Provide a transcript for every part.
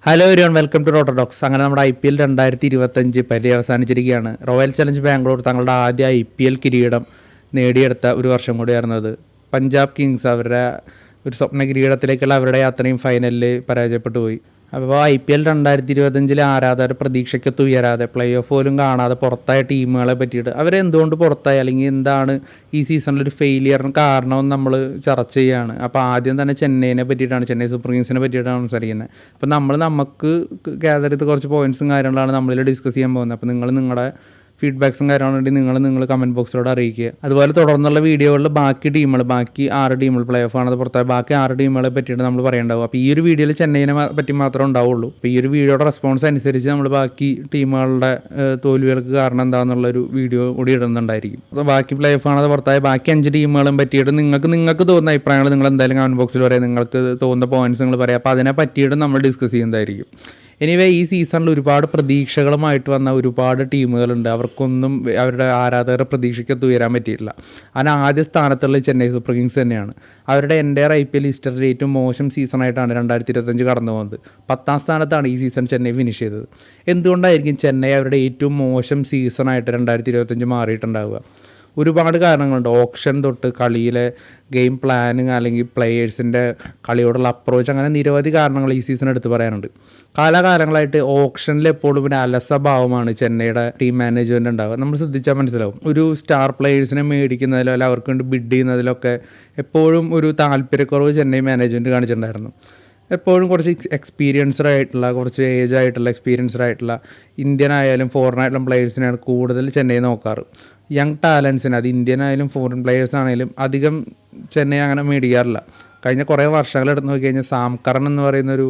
Hello everyone, welcome to റോട്ടോഡോക്സ്. അങ്ങനെ നമ്മുടെ IPL 2025 പര്യവസാനിച്ചിരിക്കുകയാണ്. റോയൽ ചലഞ്ച് ബാംഗ്ലൂർ തങ്ങളുടെ ആദ്യ IPL കിരീടം നേടിയെടുത്ത ഒരു വർഷം കൂടിയായിരുന്നത്. പഞ്ചാബ് കിങ്സ് അവരുടെ ഒരു സ്വപ്ന കിരീടത്തിലേക്കുള്ള അവരുടെ യാത്രയും ഫൈനലിൽ പരാജയപ്പെട്ടു പോയി. അപ്പോൾ IPL 2025 ആരാധകർ പ്രതീക്ഷയ്ക്കൊത്ത് ഉയരാതെ പ്ലേ ഓഫ് പോലും കാണാതെ പുറത്തായ ടീമുകളെ പറ്റിയിട്ട് അവരെന്തുകൊണ്ട് പുറത്തായി, അല്ലെങ്കിൽ എന്താണ് ഈ സീസണിലൊരു ഫെയിലിയറിന് കാരണമെന്ന് നമ്മൾ ചർച്ച ചെയ്യുകയാണ്. അപ്പോൾ ആദ്യം തന്നെ ചെന്നൈനെ പറ്റിയിട്ടാണ്, ചെന്നൈ സൂപ്പർ കിങ്സിനെ പറ്റിയിട്ടാണ് സംസാരിക്കുന്നത്. അപ്പോൾ നമുക്ക് ഗ്യാദർ ചെയ്ത് കുറച്ച് പോയിൻറ്റ്സും കാര്യങ്ങളാണ് നമ്മളിൽ ഡിസ്കസ് ചെയ്യാൻ പോകുന്നത്. അപ്പോൾ നിങ്ങളുടെ ഫീഡ്ബാക്സും കാര്യങ്ങളുണ്ടെങ്കിൽ നിങ്ങൾ കമൻറ്റ് ബോക്സിലൂടെ അറിയിക്കുക. അതുപോലെ തുടർന്നുള്ള വീഡിയോകളിൽ ബാക്കി 6 ടീമുകൾ പ്ലേ ഓഫ് ആണത് പുറത്തായി ബാക്കി 6 ടീമുകളെ പറ്റിയിട്ട് നമ്മൾ പറയേണ്ടാവും. അപ്പോൾ ഈ ഒരു വീഡിയോയിൽ ചെന്നൈനെ പറ്റി മാത്രമേ ഉണ്ടാവുള്ളൂ. അപ്പോൾ ഈ ഒരു വീഡിയോയുടെ റെസ്പോൺസ് അനുസരിച്ച് നമ്മൾ ബാക്കി ടീമുകളുടെ തോൽവികൾക്ക് കാരണം എന്താണെന്നുള്ളൊരു വീഡിയോ കൂടി ഇടുന്നുണ്ടായിരിക്കും. അപ്പോൾ ബാക്കി പ്ലേ ഓഫ് ആണത് പുറത്തായ ബാക്കി 5 ടീമുകളും പറ്റിയിട്ട് നിങ്ങൾക്ക് തോന്നുന്ന അഭിപ്രായങ്ങൾ നിങ്ങൾ എന്തായാലും കമൻറ്റ് ബോക്സിൽ പറയാം. നിങ്ങൾക്ക് തോന്നുന്ന പോയിന്റ്സ് നിങ്ങൾ പറയാം. അപ്പോൾ അതിനെ പറ്റിയിട്ട് നമ്മൾ ഡിസ്കസ് ചെയ്യുന്നതായിരിക്കും. എനിവേ, ഈ സീസണിൽ ഒരുപാട് പ്രതീക്ഷകളുമായിട്ട് വന്ന ഒരുപാട് ടീമുകളുണ്ട്. അവർക്കൊന്നും അവരുടെ ആരാധകരുടെ പ്രതീക്ഷയ്ക്കൊത്ത് ഉയരാൻ പറ്റിയിട്ടില്ല. അതിന് ആദ്യ സ്ഥാനത്തുള്ള ചെന്നൈ സൂപ്പർ കിങ്സ് തന്നെയാണ്. അവരുടെ എൻ്റയർ IPL ഹിസ്റ്ററിയിൽ ഏറ്റവും മോശം സീസണായിട്ടാണ് 2025 കടന്നു പോകുന്നത്. 10ാം സ്ഥാനത്താണ് ഈ സീസൺ ചെന്നൈ ഫിനിഷ് ചെയ്തത്. എന്തുകൊണ്ടായിരിക്കും ചെന്നൈ അവരുടെ ഏറ്റവും മോശം സീസണായിട്ട് 2025 മാറിയിട്ടുണ്ടാവുക? ഒരുപാട് കാരണങ്ങളുണ്ട്. ഓപ്ഷൻ തൊട്ട് കളിയിലെ ഗെയിം പ്ലാനിങ്, അല്ലെങ്കിൽ പ്ലെയേഴ്സിൻ്റെ കളിയോടുള്ള അപ്രോച്ച്, അങ്ങനെ നിരവധി കാരണങ്ങൾ ഈ സീസൺ എടുത്ത് പറയാനുണ്ട്. കാലകാലങ്ങളായിട്ട് ഓപ്ഷനിൽ എപ്പോഴും ഒരു അലസഭാവമാണ് ചെന്നൈയുടെ ടീം മാനേജ്മെൻറ്റ് ഉണ്ടാവുക. നമ്മൾ ശ്രദ്ധിച്ചാൽ മനസ്സിലാവും. ഒരു സ്റ്റാർ പ്ലെയേഴ്സിനെ മേടിക്കുന്നതിലോ അല്ലെങ്കിൽ അവർക്ക് വേണ്ടി ബിഡ് ചെയ്യുന്നതിലൊക്കെ എപ്പോഴും ഒരു താല്പര്യക്കുറവ് ചെന്നൈ മാനേജ്മെൻറ്റ് കാണിച്ചിട്ടുണ്ടായിരുന്നു. എപ്പോഴും കുറച്ച് എക്സ്പീരിയൻസ്ഡ് ആയിട്ടുള്ള, കുറച്ച് ഏജ് ആയിട്ടുള്ള, എക്സ്പീരിയൻസ്ഡ് ആയിട്ടുള്ള ഇന്ത്യൻ ആയാലും ഫോറിൻ ആയിട്ടുള്ള പ്ലെയേഴ്സിനെയാണ് കൂടുതൽ ചെന്നൈ നോക്കാറ്. യങ് ടാലൻസിന്, അത് ഇന്ത്യൻ ആയാലും ഫോറിൻ പ്ലെയേഴ്സ് ആണെങ്കിലും അധികം ചെന്നൈ അങ്ങനെ മേടിക്കാറില്ല. കഴിഞ്ഞ കുറേ വർഷങ്ങളെടുത്ത് നോക്കിക്കഴിഞ്ഞാൽ സാം കറൻ എന്ന് പറയുന്നൊരു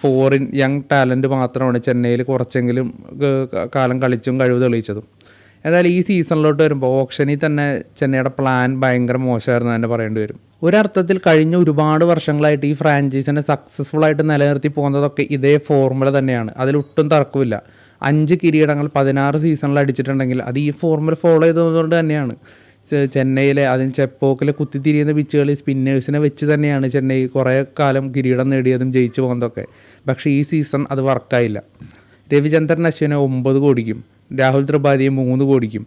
ഫോറിൻ യങ് ടാലൻറ്റ് മാത്രമാണ് ചെന്നൈയിൽ കുറച്ചെങ്കിലും കാലം കളിച്ചും കഴിവ് തെളിയിച്ചതും. ഏതായാലും ഈ സീസണിലോട്ട് വരുമ്പോൾ ഓപ്ഷനിൽ തന്നെ ചെന്നൈയുടെ പ്ലാൻ ഭയങ്കര മോശമായിരുന്നു തന്നെ പറയേണ്ടി വരും. ഒരർത്ഥത്തിൽ കഴിഞ്ഞ ഒരുപാട് വർഷങ്ങളായിട്ട് ഈ ഫ്രാഞ്ചൈസിനെ സക്സസ്ഫുള്ളായിട്ട് നിലനിർത്തി പോകുന്നതൊക്കെ ഇതേ ഫോർമുല തന്നെയാണ്. അതിലൊട്ടും തർക്കമില്ല. 5 കിരീടങ്ങൾ 16 സീസണിൽ അടിച്ചിട്ടുണ്ടെങ്കിൽ അത് ഈ ഫോർമുല ഫോളോ ചെയ്തതുകൊണ്ട് തന്നെയാണ്. ചെന്നൈയിലെ അതിന് ചെപ്പോക്കിലെ കുത്തിത്തിരിയുന്ന പിച്ചുകളിൽ സ്പിന്നേഴ്സിനെ വെച്ച് തന്നെയാണ് ചെന്നൈ കുറേ കാലം കിരീടം നേടിയതും ജയിച്ചു പോകുന്നതൊക്കെ. പക്ഷേ ഈ സീസൺ അത് വർക്കായില്ല. രവിചന്ദ്രൻ അശ്വിനെ 9 കോടിക്കും രാഹുൽ ത്രിപാഠിയെ 3 കോടിക്കും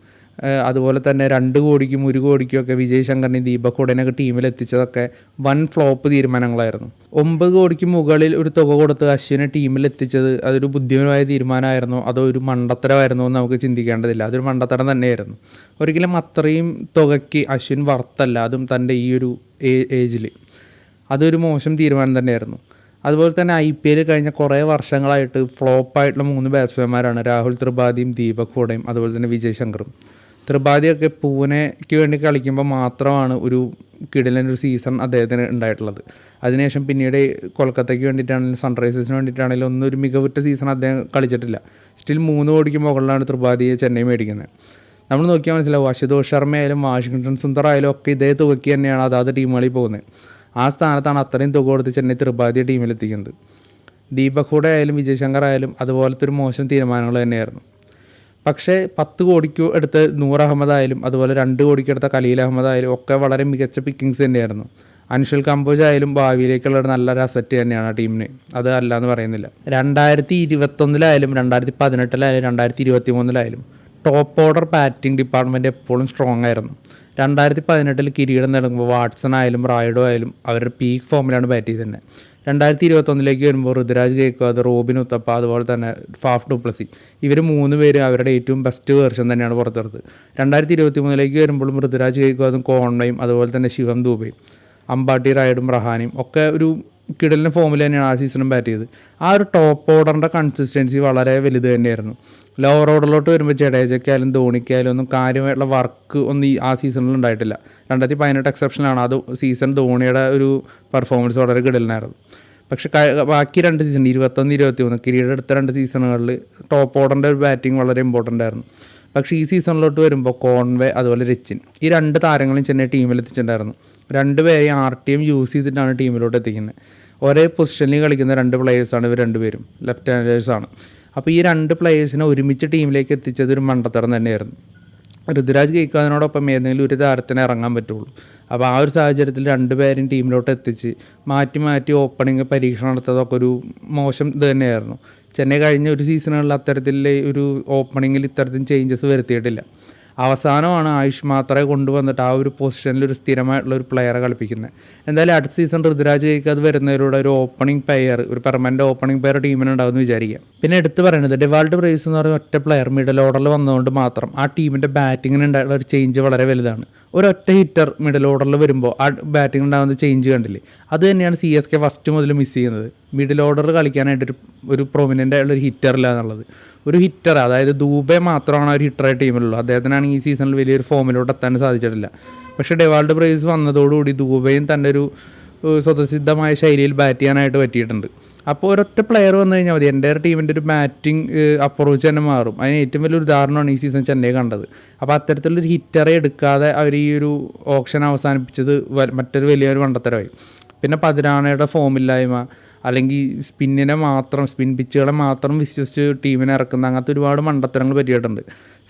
അതുപോലെ തന്നെ 2 കോടിക്കും 1 കോടിക്കും ഒക്കെ വിജയ് ശങ്കറിനെയും ദീപക് ഹൂഡനെയൊക്കെ ടീമിലെത്തിച്ചതൊക്കെ വൻ ഫ്ലോപ്പ് തീരുമാനങ്ങളായിരുന്നു. 9 കോടിക്ക് മുകളിൽ ഒരു തുക കൊടുത്ത് അശ്വിനെ ടീമിലെത്തിച്ചത് അതൊരു ബുദ്ധിപരമായ തീരുമാനമായിരുന്നോ അതോ ഒരു മണ്ടത്തരമായിരുന്നോ എന്ന് നമുക്ക് ചിന്തിക്കേണ്ടതില്ല. അതൊരു മണ്ടത്തരം തന്നെയായിരുന്നു. ഒരിക്കലും അത്രയും തുകയ്ക്ക് അശ്വിൻ വರ್ತല്ല, അതും തൻ്റെ ഈ ഒരു ഏജിൽ. അതൊരു മോശം തീരുമാനം തന്നെയായിരുന്നു. അതുപോലെ തന്നെ IPL കഴിഞ്ഞ കുറേ വർഷങ്ങളായിട്ട് ഫ്ലോപ്പായിട്ടുള്ള 3 ബാറ്റ്സ്മാൻമാരാണ് രാഹുൽ ത്രിപാഠിയും ദീപക് ഹൂഡയും അതുപോലെ തന്നെ വിജയ് ശങ്കറും. ത്രിപാഠിയൊക്കെ പൂനെക്ക് വേണ്ടി കളിക്കുമ്പോൾ മാത്രമാണ് ഒരു കിടിലൻ സീസൺ അദ്ദേഹത്തിന് ഉണ്ടായിട്ടുള്ളത്. അതിനുശേഷം പിന്നീട് കൊൽക്കത്തയ്ക്ക് വേണ്ടിയിട്ടാണെങ്കിലും സൺറൈസേഴ്സിന് വേണ്ടിയിട്ടാണെങ്കിലും ഒന്നും ഒരു മികവുറ്റ സീസൺ അദ്ദേഹം കളിച്ചിട്ടില്ല. സ്റ്റിൽ 3 കോടിക്ക് മുകളിലാണ് ത്രിപാഠിയെ ചെന്നൈ മേടിക്കുന്നത്. നമ്മൾ നോക്കിയാൽ മനസ്സിലാവും, അശുതോഷ് ശർമ്മയായാലും വാഷിങ്ടൺ സുന്ദർ ആയാലും ഒക്കെ ഇതേ തുകയ്ക്ക് തന്നെയാണ് അതാത് ടീമുകളിൽ പോകുന്നത്. ആ സ്ഥാനത്താണ് അത്രയും തുക കൊടുത്ത് ചെന്നൈ ത്രിപാഠിയെ ടീമിലെത്തിക്കുന്നത്. ദീപക് ഹൂഡ ആയാലും വിജയ് ശങ്കർ ആയാലും അതുപോലത്തെ ഒരു മോശം തീരുമാനങ്ങൾ തന്നെയായിരുന്നു. പക്ഷേ 10 കോടിക്ക് എടുത്ത് നൂർ അഹമ്മദ് ആയാലും അതുപോലെ 2 കോടിക്ക് എടുത്ത ഖലീൽ അഹമ്മദ് ആയാലും ഒക്കെ വളരെ മികച്ച പിക്കിങ്സ് തന്നെയായിരുന്നു. അൻഷുൽ കമ്പോജ് ആയാലും ഭാവിയിലേക്കുള്ള ഒരു നല്ലൊരു അസറ്റ് തന്നെയാണ് ആ ടീമിന്. അത് അല്ല എന്ന് പറയുന്നില്ല. 2021 2018 2023 ടോപ്പ് ഓർഡർ ബാറ്റിംഗ് ഡിപ്പാർട്ട്മെൻറ്റ് എപ്പോഴും സ്ട്രോങ് ആയിരുന്നു. 2018 കിരീടം നേടുമ്പോൾ വാട്സൺ ആയാലും റായിഡോ ആയാലും അവരുടെ പീക്ക് ഫോമിലാണ് ബാറ്റ് ചെയ്തത്. 2021 വരുമ്പോൾ ഋതുരാജ് ഗേക്വാദ്, റോബിൻ ഉത്തപ്പ, അതുപോലെ തന്നെ ഫാഫ് ഡുപ്ലസി, ഇവർ 3 പേരും അവരുടെ ഏറ്റവും ബെസ്റ്റ് വേർഷൻ തന്നെയാണ് പുറത്തെടുത്തത്. 2023 വരുമ്പോഴും ഋതുരാജ് ഗേക്വാദും കോൺവയും അതുപോലെ തന്നെ ശിവം ദൂബയും അമ്പാട്ടി റായിഡും റഹാനിയും ഒക്കെ ഒരു കിടലിൻ്റെ ഫോമിൽ തന്നെയാണ് ആ സീസണും ബാറ്റ് ചെയ്തത്. ആ ഒരു ടോപ്പ് ഓർഡറിൻ്റെ കൺസിസ്റ്റൻസി വളരെ വലുത് തന്നെയായിരുന്നു. ലോവർ ഓർഡറിലോട്ട് വരുമ്പോൾ ജഡേജയ്ക്കായാലും ധോണിക്കായാലും ഒന്നും കാര്യമായിട്ടുള്ള വർക്ക് ഒന്നും ആ സീസണിൽ ഉണ്ടായിട്ടില്ല. 2018 എക്സെപ്ഷനാണ്. അത് സീസൺ ധോണിയുടെ ഒരു പെർഫോമൻസ് വളരെ കിടലിനായിരുന്നു. പക്ഷേ ബാക്കി 2 സീസൺ 21 23 കിരീടം എടുത്ത 2 സീസണുകളിൽ ടോപ്പ് ഓർഡറിൻ്റെ ഒരു ബാറ്റിംഗ് വളരെ ഇമ്പോർട്ടൻ്റ് ആയിരുന്നു. പക്ഷേ ഈ സീസണിലോട്ട് വരുമ്പോൾ കോൺവേ അതുപോലെ രച്ചിൻ, ഈ 2 താരങ്ങളും ചെന്നൈ ടീമിലെത്തിച്ചിട്ടുണ്ടായിരുന്നു. 2 പേരെയും RTM യൂസ് ചെയ്തിട്ടാണ് ടീമിലോട്ട് എത്തിക്കുന്നത്. ഒരേ പൊസിഷനിൽ കളിക്കുന്ന 2 പ്ലെയേഴ്സാണ് ഇവർ 2 പേരും, ലെഫ്റ്റ് ഹാൻഡേഴ്സാണ്. അപ്പോൾ ഈ 2 പ്ലെയേഴ്സിനെ ഒരുമിച്ച് ടീമിലേക്ക് എത്തിച്ചത് ഒരു മണ്ടത്തരം തന്നെയായിരുന്നു. ഋതുരാജ് ഗെയ്ക്വാദിനോടൊപ്പം ഏതെങ്കിലും ഒരു താരത്തിന് ഇറങ്ങാൻ പറ്റുള്ളൂ. അപ്പോൾ ആ ഒരു സാഹചര്യത്തിൽ രണ്ടുപേരും ടീമിലോട്ട് എത്തിച്ച് മാറ്റി മാറ്റി ഓപ്പണിങ് പരീക്ഷണം നടത്തതൊക്കെ ഒരു മോശം ഇത് തന്നെയായിരുന്നു. ചെന്നൈ കഴിഞ്ഞ ഒരു സീസണുകളിൽ അത്തരത്തിലുള്ള ഒരു ഓപ്പണിങ്ങിൽ ഇത്തരത്തിൽ ചേഞ്ചസ് വരുത്തിയിട്ടില്ല. അവസാനമാണ് ആയുഷ് മാത്രമേ കൊണ്ടുവന്നിട്ട് ആ ഒരു പൊസിഷനിൽ ഒരു സ്ഥിരമായിട്ടുള്ള ഒരു പ്ലെയറെ കളിപ്പിക്കുന്നത്. എന്തായാലും അടുത്ത സീസൺ ഋതുരാജ് ഗെയ്ക്വാദ് വരുന്നതിലൂടെ ഒരു ഓപ്പണിംഗ് പെയർ, ഒരു പെർമനൻറ്റ് ഓപ്പണിംഗ് പെയർ ടീമിനുണ്ടാവുമെന്ന് വിചാരിക്കാം. പിന്നെ എടുത്ത് പറയുന്നത് ഡെവാൾഡ് ബ്രേസ് എന്ന് പറയുന്ന ഒറ്റ പ്ലെയർ മിഡിൽ ഓർഡറിൽ വന്നതുകൊണ്ട് മാത്രം ആ ടീമിൻ്റെ ബാറ്റിങ്ങിനുണ്ടായിട്ടുള്ള ഒരു ചേഞ്ച് വളരെ വലുതാണ്. ഒരൊറ്റ ഹിറ്റർ മിഡിൽ ഓർഡറിൽ വരുമ്പോൾ ആ ബാറ്റിംഗ് ഉണ്ടാകുന്ന ചേഞ്ച് കണ്ടില്ലേ, അത് തന്നെയാണ് CSK ഫസ്റ്റ് മുതൽ മിസ് ചെയ്യുന്നത്. മിഡിൽ ഓർഡറിൽ കളിക്കാനായിട്ട് ഒരു പ്രൊമിനൻ്റ് ആയിട്ടുള്ള ഒരു ഹിറ്ററില്ല എന്നുള്ളത്. ഒരു ഹിറ്റർ, അതായത് ദൂബെ മാത്രമാണ് ഒരു ഹിറ്ററായ ടീമിലുള്ളൂ. അദ്ദേഹത്തിനാണ് ഈ സീസണിൽ വലിയൊരു ഫോമിലോട്ട് എത്താൻ സാധിച്ചിട്ടില്ല. പക്ഷേ ഡെവാൾഡ് ബ്രേസ് വന്നതോടുകൂടി ദൂബയും തൻ്റെ ഒരു സ്വതസിദ്ധമായ ശൈലിയിൽ ബാറ്റ് ചെയ്യാനായിട്ട് പറ്റിയിട്ടുണ്ട്. അപ്പോൾ ഒരൊറ്റ പ്ലെയർ വന്നു കഴിഞ്ഞാൽ മതി, എൻ്റെ ടീമിൻ്റെ ഒരു ബാറ്റിംഗ് അപ്രോച്ച് തന്നെ മാറും. അതിന് ഏറ്റവും വലിയൊരു ഉദാഹരണമാണ് ഈ സീസൺ ചെന്നൈ കണ്ടത്. അപ്പോൾ അത്തരത്തിലൊരു ഹിറ്ററെ എടുക്കാതെ അവർ ഈ ഒരു ഓപ്ഷൻ അവസാനിപ്പിച്ചത് മറ്റൊരു വലിയൊരു മണ്ടത്തരമായി. പിന്നെ പതിരാണയുടെ ഫോമില്ലായ്മ, അല്ലെങ്കിൽ സ്പിൻ പിച്ചുകളെ മാത്രം വിശ്വസിച്ച് ടീമിനെ ഇറക്കുന്ന അങ്ങനത്തെ ഒരുപാട് മണ്ടത്തരങ്ങൾ പറ്റിയിട്ടുണ്ട്.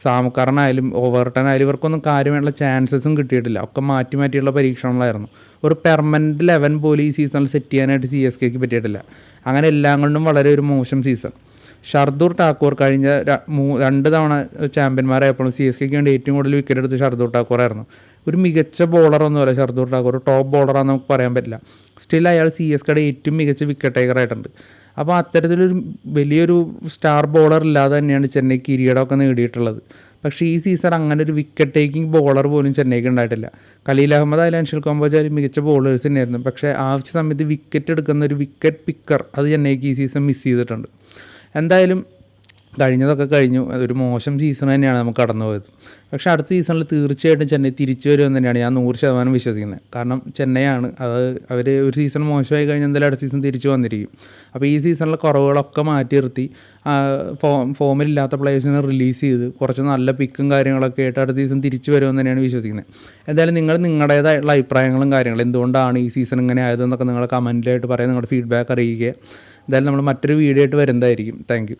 സാമുക്കാരനായാലും ഓവർട്ടനായാലും ഇവർക്കൊന്നും കാര്യമായിട്ടുള്ള ചാൻസസും കിട്ടിയിട്ടില്ല. ഒക്കെ മാറ്റി മാറ്റിയുള്ള പരീക്ഷണങ്ങളായിരുന്നു. ഒരു പെർമനൻറ്റ് 11 പോലും ഈ സീസണിൽ സെറ്റ് ചെയ്യാനായിട്ട് CSKക്ക് പറ്റിയിട്ടില്ല. അങ്ങനെ എല്ലാം കൊണ്ടും വളരെ ഒരു മോശം സീസൺ. ഷർദൂർ ഠാക്കൂർ കഴിഞ്ഞ 2 തവണ ചാമ്പ്യന്മാരായപ്പോഴും CSKക്ക് വേണ്ടി ഏറ്റവും കൂടുതൽ വിക്കറ്റ് എടുത്ത് ഷർദൂർ ഠാക്കൂറായിരുന്നു. ഒരു മികച്ച ബോളറൊന്നുമല്ല ഷർദൂർ ഠാക്കൂർ, ടോപ്പ് ബോളറാണെന്ന് നമുക്ക് പറയാൻ പറ്റില്ല. സ്റ്റിൽ അയാൾ CSKയുടെ ഏറ്റവും മികച്ച വിക്കറ്റ് ടേക്കറായിട്ടുണ്ട്. അപ്പോൾ അത്തരത്തിലൊരു വലിയൊരു സ്റ്റാർ ബോളർ ഇല്ലാതെ തന്നെയാണ് ചെന്നൈ കിരീടമൊക്കെ നേടിയിട്ടുള്ളത്. പക്ഷേ ഈ സീസൺ അങ്ങനെ ഒരു വിക്കറ്റ് ടേക്കിംഗ് ബോളർ പോലും ചെന്നൈക്ക് ഉണ്ടായിട്ടില്ല. ഖലീൽ അഹമ്മദ് ആയാലും അൻഷിൽ കോംബോജ് ആയാലും മികച്ച ബോളേഴ്സ് തന്നെയായിരുന്നു. പക്ഷേ ആവശ്യ സമയത്ത് വിക്കറ്റ് എടുക്കുന്ന ഒരു വിക്കറ്റ് പിക്കർ അത് ചെന്നൈക്ക് ഈ സീസൺ മിസ് ചെയ്തിട്ടുണ്ട്. എന്തായാലും കഴിഞ്ഞതൊക്കെ കഴിഞ്ഞു. അതൊരു മോശം സീസൺ തന്നെയാണ് നമുക്ക് കടന്നു പോയത്. പക്ഷേ അടുത്ത സീസണിൽ തീർച്ചയായിട്ടും ചെന്നൈ തിരിച്ചു വരുമെന്ന് തന്നെയാണ് ഞാൻ 100% വിശ്വസിക്കുന്നത്. കാരണം ചെന്നൈയാണ് അത്, അവർ ഒരു സീസൺ മോശമായി കഴിഞ്ഞാൽ എന്തായാലും അടുത്ത സീസൺ തിരിച്ചു വന്നിരിക്കും. അപ്പോൾ ഈ സീസണിലെ കുറവുകളൊക്കെ മാറ്റി നിർത്തി ഫോമിലില്ലാത്ത പ്ലേയേഴ്സിനെ റിലീസ് ചെയ്ത് കുറച്ച് നല്ല പിക്കും കാര്യങ്ങളൊക്കെ ആയിട്ട് അടുത്ത സീസൺ തിരിച്ചു വരുമെന്ന് തന്നെയാണ് വിശ്വസിക്കുന്നത്. എന്തായാലും നിങ്ങളുടേതായിട്ടുള്ള അഭിപ്രായങ്ങളും കാര്യങ്ങളും എന്തുകൊണ്ടാണ് ഈ സീസൺ ഇങ്ങനെ ആയതെന്നൊക്കെ നിങ്ങൾ കമൻറ്റിലായിട്ട് പറയാൻ, നിങ്ങളുടെ ഫീഡ്ബാക്ക് അറിയിക്കുക. എന്തായാലും നമ്മൾ മറ്റൊരു വീഡിയോ ആയിട്ട് വരുന്നതായിരിക്കും. Thank you.